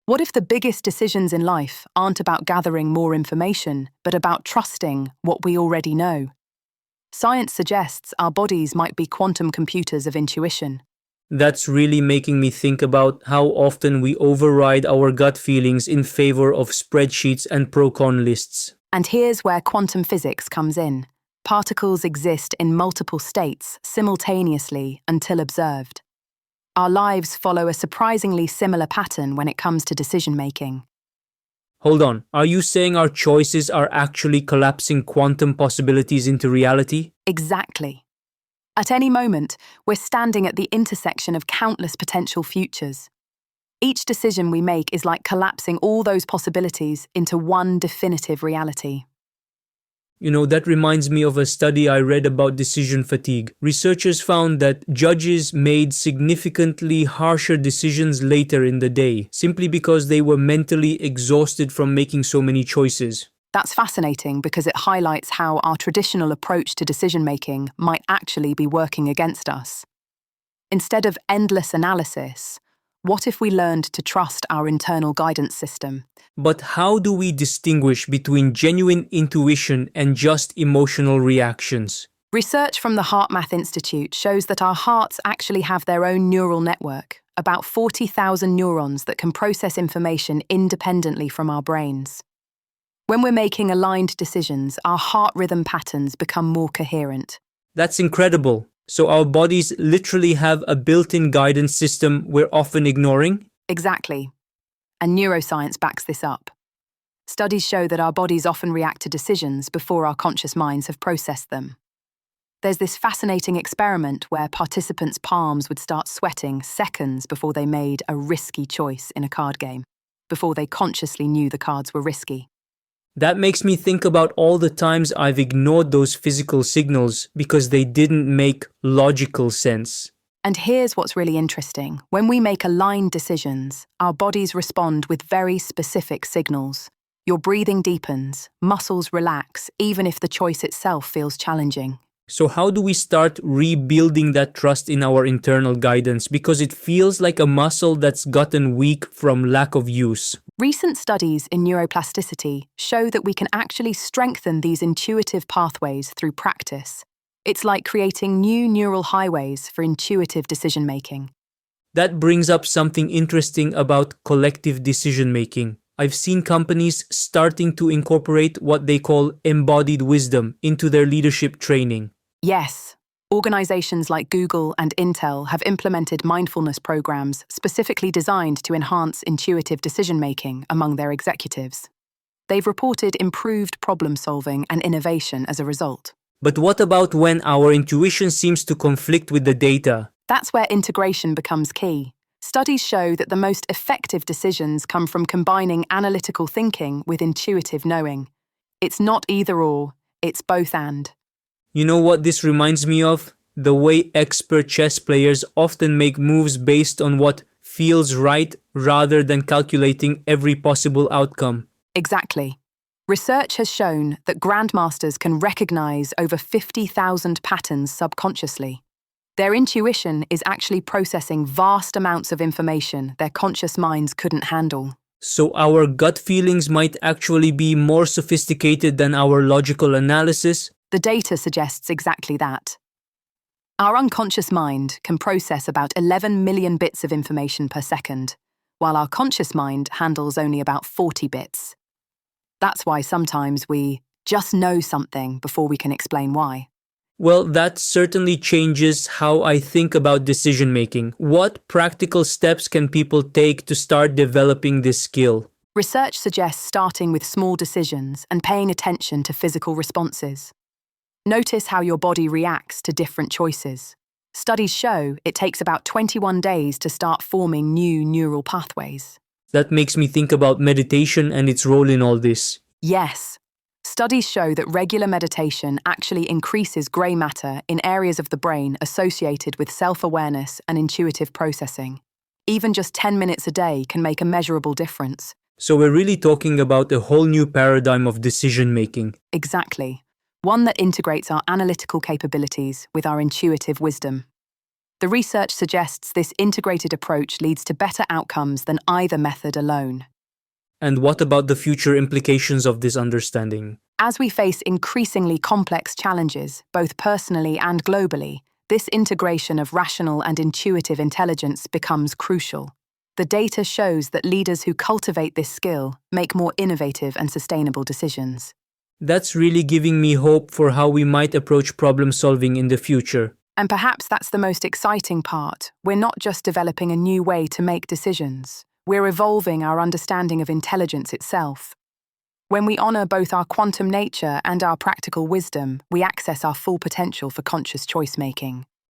What if the biggest decisions in life aren't about gathering more information, but about trusting what we already know? Science suggests our bodies might be quantum computers of intuition. That's really making me think about how often we override our gut feelings in favor of spreadsheets and pro-con lists. And here's where quantum physics comes in. Particles exist in multiple states simultaneously until observed. Our lives follow a surprisingly similar pattern when it comes to decision-making. Hold on, are you saying our choices are actually collapsing quantum possibilities into reality? Exactly. At any moment, we're standing at the intersection of countless potential futures. Each decision we make is like collapsing all those possibilities into one definitive reality. That reminds me of a study I read about decision fatigue. Researchers found that judges made significantly harsher decisions later in the day, simply because they were mentally exhausted from making so many choices. That's fascinating because it highlights how our traditional approach to decision-making might actually be working against us. Instead of endless analysis, what if we learned to trust our internal guidance system? But how do we distinguish between genuine intuition and just emotional reactions? Research from the HeartMath Institute shows that our hearts actually have their own neural network, about 40,000 neurons that can process information independently from our brains. When we're making aligned decisions, our heart rhythm patterns become more coherent. That's incredible. So our bodies literally have a built-in guidance system we're often ignoring? Exactly. And neuroscience backs this up. Studies show that our bodies often react to decisions before our conscious minds have processed them. There's this fascinating experiment where participants' palms would start sweating seconds before they made a risky choice in a card game, before they consciously knew the cards were risky. That makes me think about all the times I've ignored those physical signals because they didn't make logical sense. And here's what's really interesting. When we make aligned decisions, our bodies respond with very specific signals. Your breathing deepens, muscles relax, even if the choice itself feels challenging. So how do we start rebuilding that trust in our internal guidance? Because it feels like a muscle that's gotten weak from lack of use. Recent studies in neuroplasticity show that we can actually strengthen these intuitive pathways through practice. It's like creating new neural highways for intuitive decision-making. That brings up something interesting about collective decision-making. I've seen companies starting to incorporate what they call embodied wisdom into their leadership training. Yes, organizations like Google and Intel have implemented mindfulness programs specifically designed to enhance intuitive decision-making among their executives. They've reported improved problem-solving and innovation as a result. But what about when our intuition seems to conflict with the data? That's where integration becomes key. Studies show that the most effective decisions come from combining analytical thinking with intuitive knowing. It's not either/or, it's both and. You know what this reminds me of? The way expert chess players often make moves based on what feels right rather than calculating every possible outcome. Exactly. Research has shown that grandmasters can recognize over 50,000 patterns subconsciously. Their intuition is actually processing vast amounts of information their conscious minds couldn't handle. So our gut feelings might actually be more sophisticated than our logical analysis? The data suggests exactly that. Our unconscious mind can process about 11 million bits of information per second, while our conscious mind handles only about 40 bits. That's why sometimes we just know something before we can explain why. Well, that certainly changes how I think about decision making. What practical steps can people take to start developing this skill? Research suggests starting with small decisions and paying attention to physical responses. Notice how your body reacts to different choices. Studies show it takes about 21 days to start forming new neural pathways. That makes me think about meditation and its role in all this. Yes. Studies show that regular meditation actually increases grey matter in areas of the brain associated with self-awareness and intuitive processing. Even just 10 minutes a day can make a measurable difference. So we're really talking about a whole new paradigm of decision making. Exactly. One that integrates our analytical capabilities with our intuitive wisdom. The research suggests this integrated approach leads to better outcomes than either method alone. And what about the future implications of this understanding? As we face increasingly complex challenges, both personally and globally, this integration of rational and intuitive intelligence becomes crucial. The data shows that leaders who cultivate this skill make more innovative and sustainable decisions. That's really giving me hope for how we might approach problem solving in the future. And perhaps that's the most exciting part. We're not just developing a new way to make decisions. We're evolving our understanding of intelligence itself. When we honor both our quantum nature and our practical wisdom, we access our full potential for conscious choice-making.